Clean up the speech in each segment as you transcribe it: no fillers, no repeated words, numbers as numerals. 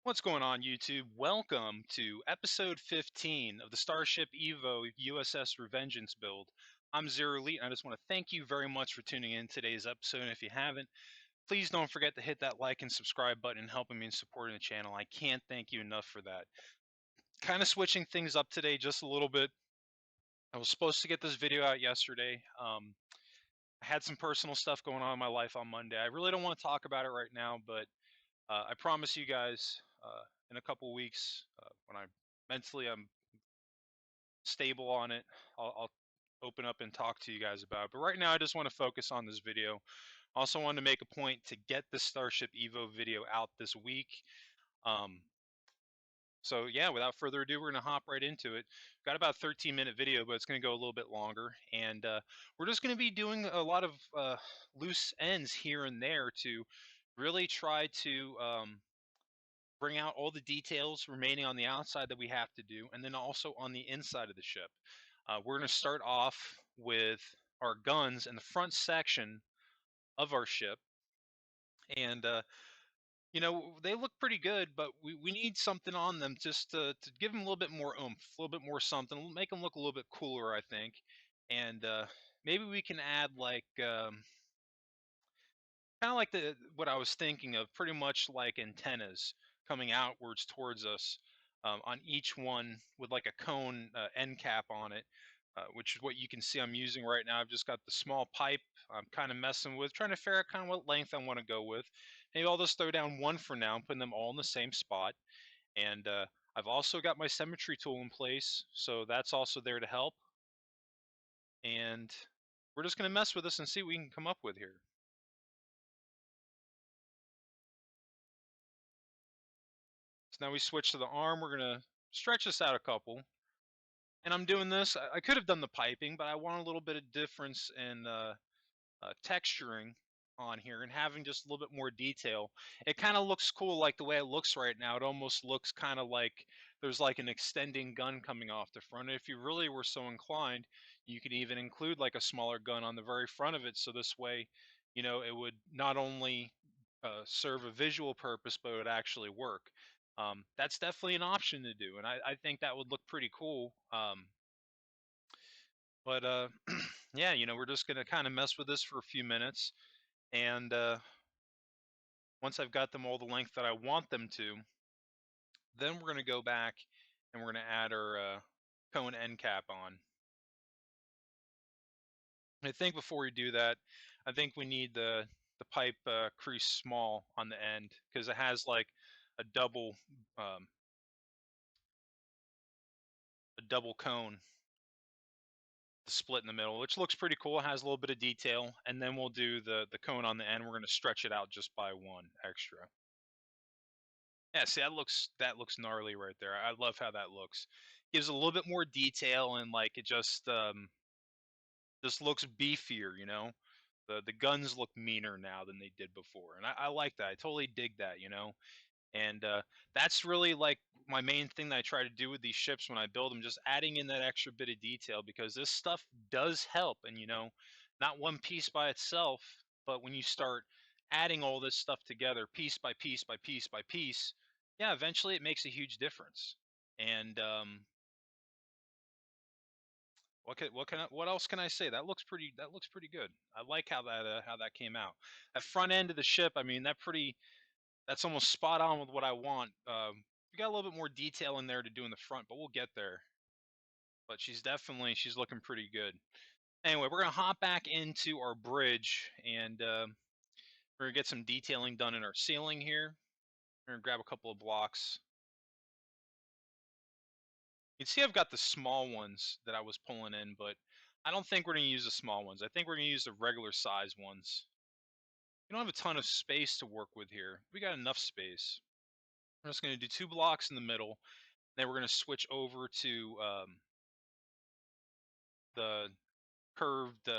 What's going on, YouTube? Welcome to episode 15 of the Starship Evo U.S.S. Revengeance build. I'm Zero Elite, and I just want to thank you very much for tuning in today's episode. And if you haven't, please don't forget to hit that like and subscribe button and helping me in supporting the channel. I can't thank you enough for that. Kind of switching things up today just a little bit. I was supposed to get this video out yesterday. I had some personal stuff going on in my life on Monday. I really don't want to talk about it right now, but I promise you guys in a couple weeks when I'm stable on it, I'll open up and talk to you guys about it. But right now, I just want to focus on this video. Also, wanted to make a point to get the Starship Evo video out this week. Um, so yeah, without further ado, we're gonna hop right into it. Got about a 13-minute video, but it's gonna go a little bit longer, and we're just gonna be doing a lot of loose ends here and there to really try to bring out all the details remaining on the outside that we have to do, and then also on the inside of the ship. We're going to start off with our guns in the front section of our ship, and they look pretty good, but we need something on them just to give them a little bit more oomph, a little bit more something, make them look a little bit cooler, I think, and maybe we can add like kind of like the what I was thinking of, pretty much like antennas coming outwards towards us on each one with like a cone end cap on it, which is what you can see I'm using right now. I've just got the small pipe I'm kind of messing with, trying to figure out kind of what length I want to go with. Maybe I'll just throw down one for now, putting them all in the same spot. And I've also got my symmetry tool in place, so that's also there to help. And we're just going to mess with this and see what we can come up with here. So now we switch to the arm. We're going to stretch this out a couple. And I'm doing this. I could have done the piping, but I want a little bit of difference in texturing on here and having just a little bit more detail. It kind of looks cool like the way it looks right now. It almost looks kind of like there's like an extending gun coming off the front. If you really were so inclined, you could even include like a smaller gun on the very front of it. So this way, it would not only serve a visual purpose, but it would actually work. That's definitely an option to do, and I think that would look pretty cool. But yeah, we're just gonna kind of mess with this for a few minutes, and once I've got them all the length that I want them to, then we're gonna go back and we're gonna add our cone end cap on. I think before we do that, I think we need the pipe crease small on the end because it has like a um, double cone split in the middle, which looks pretty cool. It has a little bit of detail, and then we'll do the cone on the end. We're going to stretch it out just by one extra. Yeah, see, that looks gnarly right there. I love how that looks. Gives a little bit more detail, and like it just looks beefier. The guns look meaner now than they did before, and I like that. I totally dig that. And that's really like my main thing that I try to do with these ships when I build them, just adding in that extra bit of detail, because this stuff does help. And not one piece by itself, but when you start adding all this stuff together, piece by piece by piece by piece, yeah, eventually it makes a huge difference. And what else can I say? That looks pretty good. I like how that came out. That front end of the ship, I mean, that's almost spot on with what I want. We got a little bit more detail in there to do in the front, but we'll get there. But she's looking pretty good. Anyway, we're gonna hop back into our bridge, and we're gonna get some detailing done in our ceiling here. We're gonna grab a couple of blocks. You can see I've got the small ones that I was pulling in, but I don't think we're gonna use the small ones. I think we're gonna use the regular size ones. We don't have a ton of space to work with here. We got enough space. I'm just gonna do 2 blocks in the middle. Then we're gonna switch over to the curved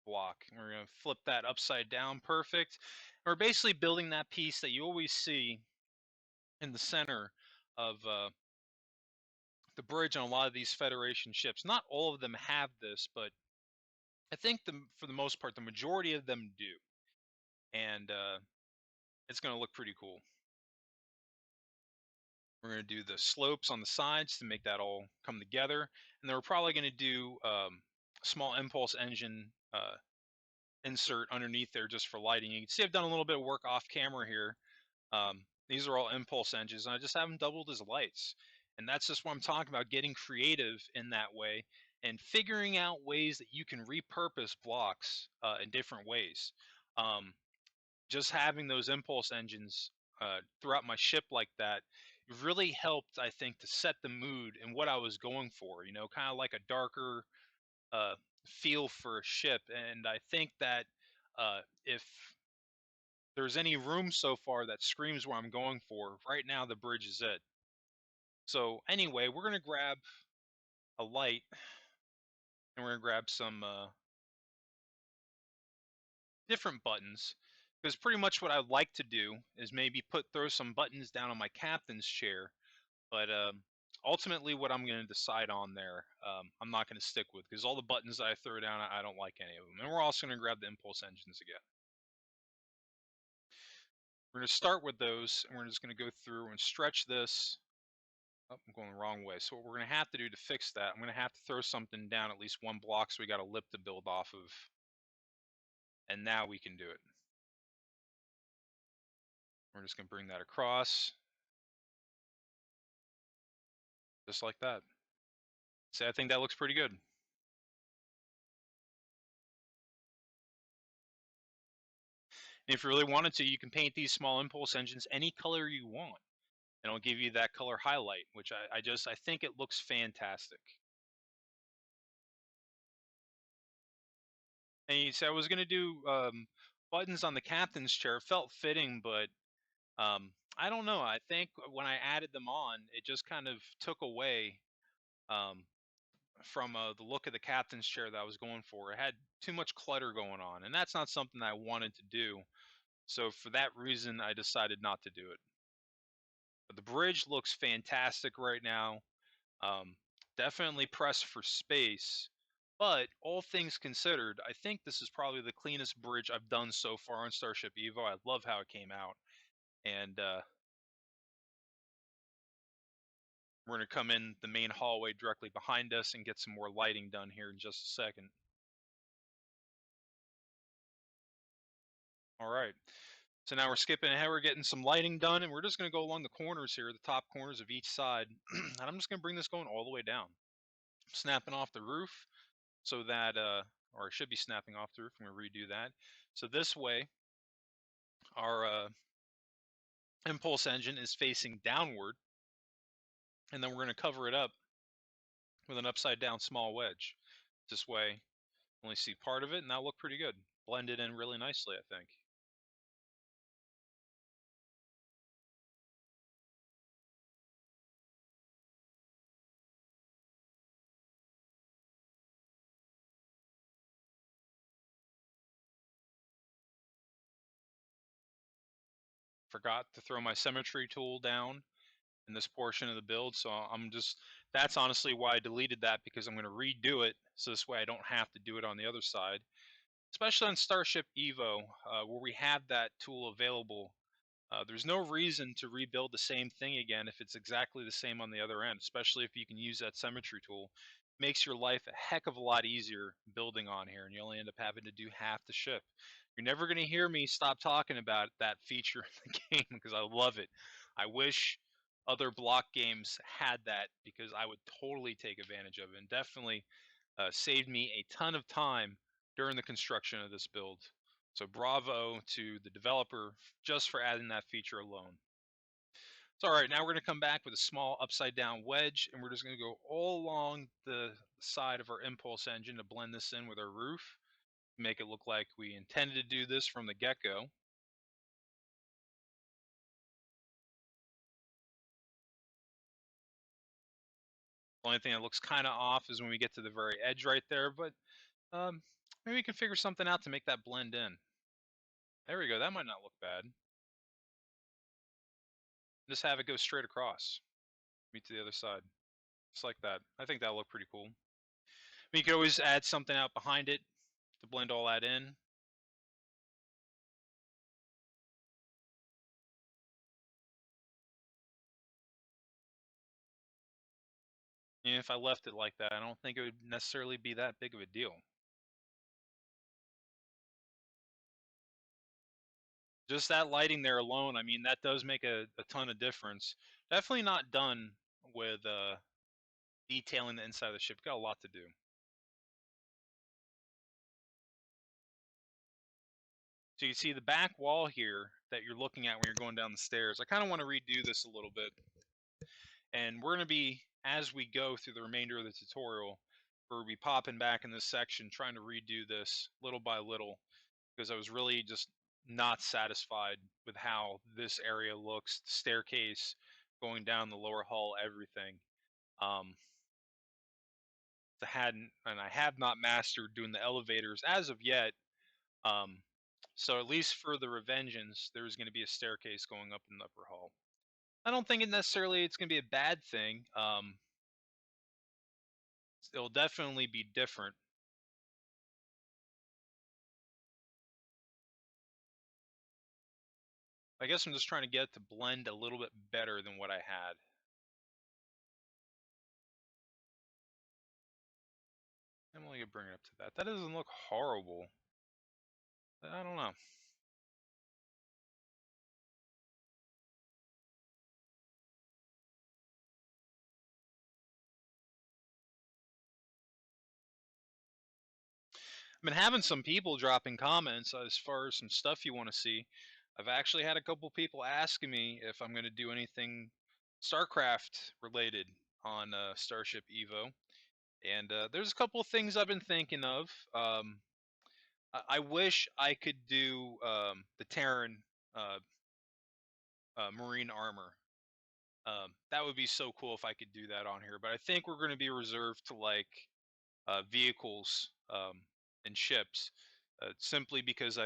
block. We're going to flip that upside down. Perfect. We're basically building that piece that you always see in the center of the bridge on a lot of these Federation ships. Not all of them have this, but I think for the most part, the majority of them do. And it's going to look pretty cool. We're going to do the slopes on the sides to make that all come together. And then we're probably going to do small impulse engine insert underneath there just for lighting. You can see I've done a little bit of work off camera here. These are all impulse engines, and I just have them doubled as lights. And that's just what I'm talking about, getting creative in that way and figuring out ways that you can repurpose blocks in different ways. Um, just having those impulse engines throughout my ship like that really helped, I think, to set the mood and what I was going for. You know, kind of like a darker uh, feel for a ship. And I think that if there's any room so far that screams what I'm going for, right now the bridge is it. So anyway, we're gonna grab a light and we're gonna grab some different buttons, because pretty much what I'd like to do is maybe throw some buttons down on my captain's chair, but ultimately what I'm going to decide on there, I'm not going to stick with, because all the buttons that I throw down, I don't like any of them. And we're also going to grab the impulse engines again. We're going to start with those, and we're just going to go through and stretch this. Oh, I'm going the wrong way. So what we're going to have to do to fix that, I'm going to have to throw something down at least one block, so we got a lip to build off of. And now we can do it. We're just going to bring that across, just like that. See, I think that looks pretty good. And if you really wanted to, you can paint these small impulse engines any color you want, and it'll give you that color highlight, which I think it looks fantastic. And you said I was going to do buttons on the captain's chair. It felt fitting, but I don't know. I think when I added them on, it just kind of took away um, from the look of the captain's chair that I was going for. It had too much clutter going on, and that's not something I wanted to do. So for that reason, I decided not to do it. But the bridge looks fantastic right now. Um, Definitely pressed for space, but all things considered, I think this is probably the cleanest bridge I've done so far on Starship Evo. I love how it came out, and we're going to come in the main hallway directly behind us and get some more lighting done here in just a second. All right, so now we're skipping ahead. We're getting some lighting done, and we're just going to go along the corners here, the top corners of each side, and I'm just going to bring this going all the way down, snapping off the roof, so that, or it should be snapping off the roof. I'm going to redo that. So this way, our impulse engine is facing downward, and then we're going to cover it up with an upside down small wedge. This way, only see part of it, and that'll look pretty good. Blended in really nicely, I think. Forgot to throw my symmetry tool down in this portion of the build, so that's honestly why I deleted that, because I'm going to redo it, so this way I don't have to do it on the other side. Especially on Starship Evo, where we have that tool available. There's no reason to rebuild the same thing again if it's exactly the same on the other end, especially if you can use that symmetry tool. Makes your life a heck of a lot easier building on here, and you only end up having to do half the ship. You're never going to hear me stop talking about that feature in the game, because I love it. I wish other block games had that, because I would totally take advantage of it, and definitely saved me a ton of time during the construction of this build. So bravo to the developer just for adding that feature alone. So all right, now we're going to come back with a small upside down wedge, and we're just going to go all along the side of our impulse engine to blend this in with our roof, make it look like we intended to do this from the get-go. The only thing that looks kind of off is when we get to the very edge right there, but maybe we can figure something out to make that blend in. There we go, that might not look bad. Just have it go straight across, meet to the other side. Just like that. I think that'll look pretty cool. You could always add something out behind it to blend all that in. And if I left it like that, I don't think it would necessarily be that big of a deal. Just that lighting there alone, I mean, that does make a ton of difference. Definitely not done with detailing the inside of the ship. Got a lot to do. So you see the back wall here that you're looking at when you're going down the stairs. I kind of want to redo this a little bit. And we're going to be, as we go through the remainder of the tutorial, we'll be popping back in this section, trying to redo this little by little, because I was really just not satisfied with how this area looks, the staircase, going down the lower hall, everything. I have not mastered doing the elevators as of yet. Um, so at least for the Revengeance, there's going to be a staircase going up in the upper hall. I don't think it's going to be a bad thing. It'll definitely be different. I guess I'm just trying to get it to blend a little bit better than what I had. I'm only gonna bring it up to that. That doesn't look horrible. I don't know. I've been having some people dropping comments as far as some stuff you want to see. I've actually had a couple people asking me if I'm going to do anything StarCraft related on Starship Evo, and there's a couple of things I've been thinking of. I wish I could do the Terran uh, marine armor. That would be so cool if I could do that on here, but I think we're going to be reserved to like vehicles and ships, simply because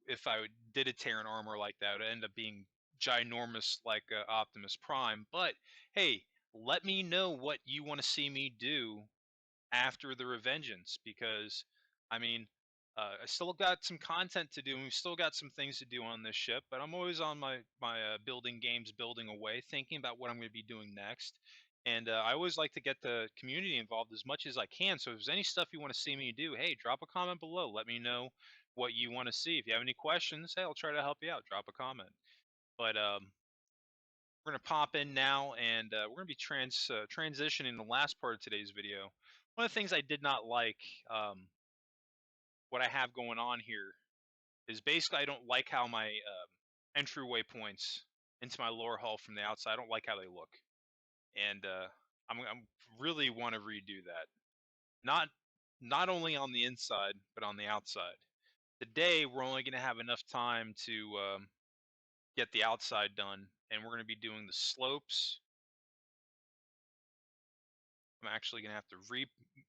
if I did a Terran armor like that, it would end up being ginormous like Optimus Prime. But hey, let me know what you want to see me do after the Revengeance, because I mean, I still got some content to do, and we've still got some things to do on this ship. But I'm always on my building games, building away, thinking about what I'm going to be doing next. And I always like to get the community involved as much as I can. So if there's any stuff you want to see me do, hey, drop a comment below. Let me know what you want to see. If you have any questions, hey, I'll try to help you out. Drop a comment. But we're going to pop in now, and we're going to be transitioning the last part of today's video. One of the things I did not like, what I have going on here, is basically I don't like how my entryway points into my lower hull from the outside. I don't like how they look, and I'm really want to redo that. Not not only on the inside, but on the outside. Today we're only going to have enough time to get the outside done, and we're going to be doing the slopes. I'm actually going to have to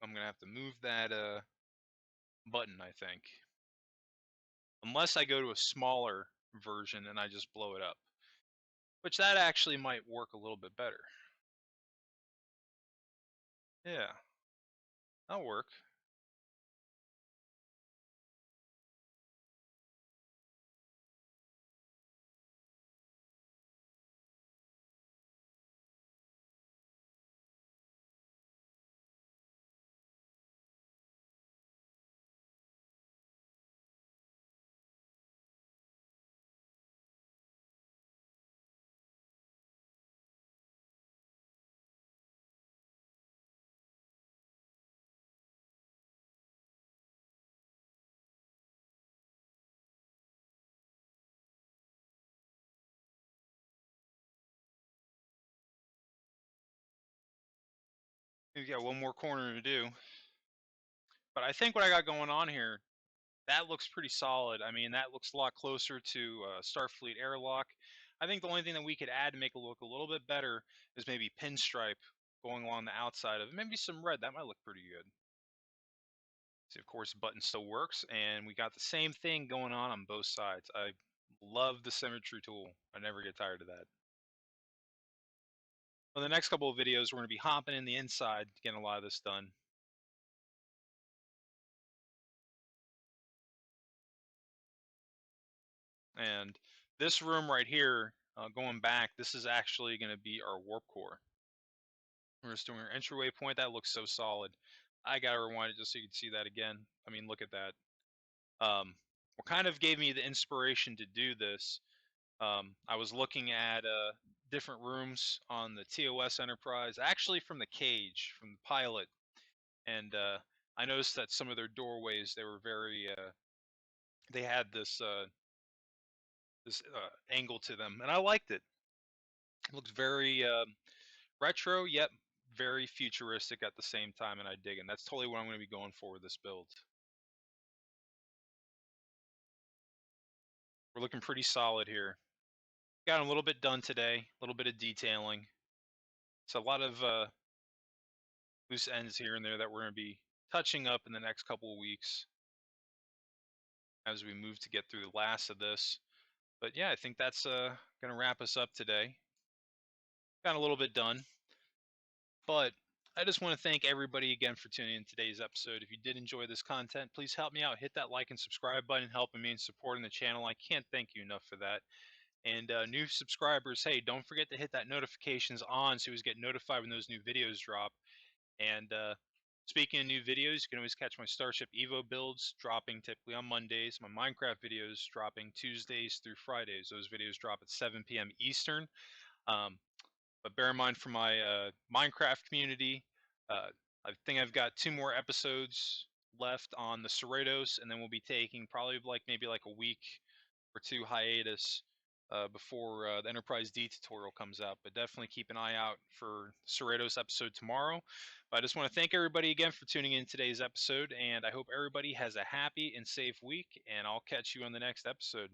I'm going to have to move that button, I think. Unless I go to a smaller version and I just blow it up. Which that actually might work a little bit better. Yeah, that'll work. We've got one more corner to do. But I think what I got going on here, that looks pretty solid. I mean, that looks a lot closer to Starfleet airlock. I think the only thing that we could add to make it look a little bit better is maybe pinstripe going along the outside of it. Maybe some red. That might look pretty good. See, of course, the button still works, and we got the same thing going on both sides. I love the symmetry tool. I never get tired of that. Well, the next couple of videos, we're going to be hopping in the inside, getting a lot of this done. And this room right here, going back, this is actually going to be our warp core. We're just doing our entryway point. That looks so solid. I gotta rewind it just so you can see that again. I mean, look at that. What kind of gave me the inspiration to do this? I was looking at different rooms on the TOS Enterprise, actually from the cage, from the pilot, and I noticed that some of their doorways they were very they had this angle to them, and I liked it. It looked very retro, yet very futuristic at the same time, and I dig it. And that's totally what I'm going to be going for with this build. We're looking pretty solid here. Got a little bit done today, a little bit of detailing. It's a lot of loose ends here and there that we're going to be touching up in the next couple of weeks as we move to get through the last of this. But yeah, I think that's going to wrap us up today. Got a little bit done. But I just want to thank everybody again for tuning in today's episode. If you did enjoy this content, please help me out. Hit that like and subscribe button, helping me and supporting the channel. I can't thank you enough for that. And new subscribers, hey, don't forget to hit that notifications on so you always get notified when those new videos drop. And speaking of new videos, you can always catch my Starship Evo builds dropping typically on Mondays. My Minecraft videos dropping Tuesdays through Fridays. Those videos drop at 7 p.m. Eastern. But bear in mind for my Minecraft community, uh, I think I've got 2 more episodes left on the Cerritos, and then we'll be taking probably maybe like a week or 2 hiatus before the Enterprise D tutorial comes out. But definitely keep an eye out for Cerritos episode tomorrow. But I just want to thank everybody again for tuning in today's episode, and I hope everybody has a happy and safe week, and I'll catch you on the next episode.